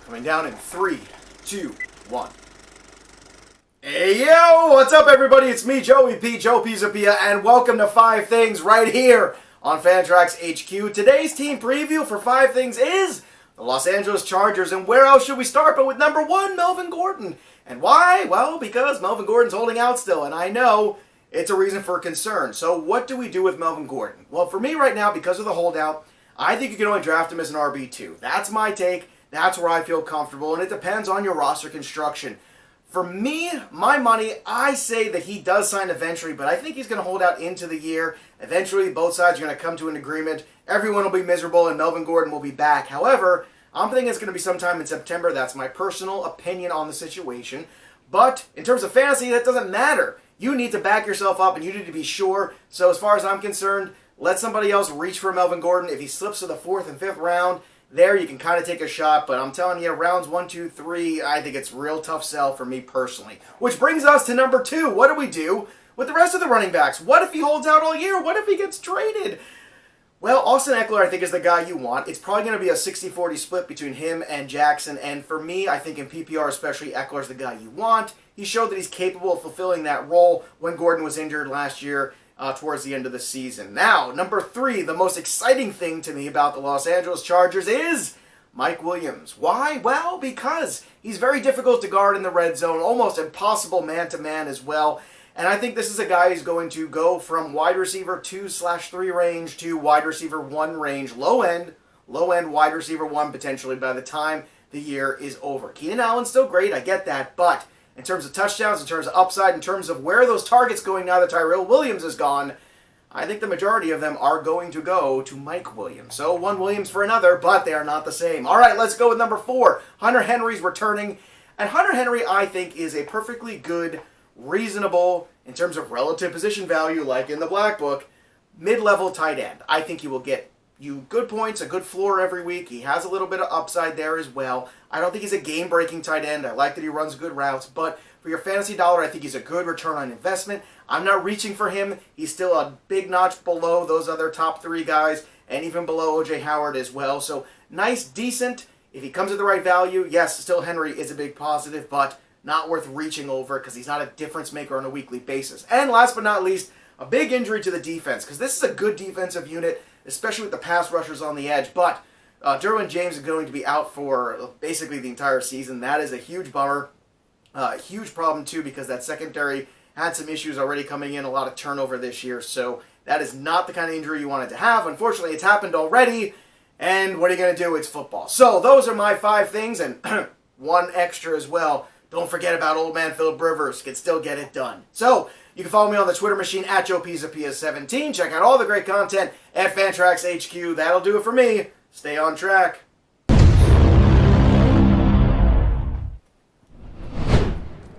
Coming down in 3, 2, 1. Hey yo, what's up everybody? It's me, Joey P, Joe Pisapia, and welcome to 5 Things right here on FantraxHQ. Today's team preview for 5 Things is the Los Angeles Chargers, and where else should we start but with number 1, Melvin Gordon. And why? Well, because Melvin Gordon's holding out still, and I know it's a reason for concern. So what do we do with Melvin Gordon? Well, for me right now, because of the holdout, I think you can only draft him as an RB2. That's my take. That's where I feel comfortable, and it depends on your roster construction. For me, my money, I say that he does sign eventually, but I think he's going to hold out into the year. Eventually, both sides are going to come to an agreement. Everyone will be miserable, and Melvin Gordon will be back. However, I'm thinking it's going to be sometime in September. That's my personal opinion on the situation. But in terms of fantasy, that doesn't matter. You need to back yourself up, and you need to be sure. So as far as I'm concerned, let somebody else reach for Melvin Gordon. If he slips to the 4th and 5th round, there you can kind of take a shot. But I'm telling you, rounds 1, 2, 3, I think it's a real tough sell for me personally. Which brings us to number 2. What do we do with the rest of the running backs? What if he holds out all year? What if he gets traded? Well, Austin Eckler, I think, is the guy you want. It's probably going to be a 60-40 split between him and Jackson. And for me, I think in PPR especially, Eckler's the guy you want. He showed that he's capable of fulfilling that role when Gordon was injured last year towards the end of the season. Now, number 3, the most exciting thing to me about the Los Angeles Chargers is Mike Williams. Why? Well, because he's very difficult to guard in the red zone, almost impossible man-to-man as well. And I think this is a guy who's going to go from wide receiver 2/3 range to wide receiver 1 range, low end wide receiver 1 potentially by the time the year is over. Keenan Allen's still great, I get that, but in terms of touchdowns, in terms of upside, in terms of where are those targets going now that Tyrell Williams is gone, I think the majority of them are going to go to Mike Williams. So one Williams for another, but they are not the same. All right, let's go with number 4. Hunter Henry's returning. And Hunter Henry, I think, is a perfectly good, reasonable, in terms of relative position value, like in the Black Book, mid-level tight end. I think he will get you good points, a good floor every week. He has a little bit of upside there as well. I don't think he's a game-breaking tight end. I like that he runs good routes, but for your fantasy dollar, I think he's a good return on investment. I'm not reaching for him. He's still a big notch below those other top 3 guys, and even below O.J. Howard as well. So nice, decent. If he comes at the right value, yes, still Henry is a big positive, but not worth reaching over because he's not a difference maker on a weekly basis. And last but not least, a big injury to the defense, because this is a good defensive unit, especially with the pass rushers on the edge. But Derwin James is going to be out for basically the entire season. That is a huge bummer. Huge problem, too, because that secondary had some issues already coming in, a lot of turnover this year. So that is not the kind of injury you wanted to have. Unfortunately, it's happened already. And what are you going to do? It's football. So those are my 5 things, and one extra as well. Don't forget about old man Philip Rivers. Can still get it done. So you can follow me on the Twitter machine at JoePisapia17. Check out all the great content at FantraxHQ. That'll do it for me. Stay on track.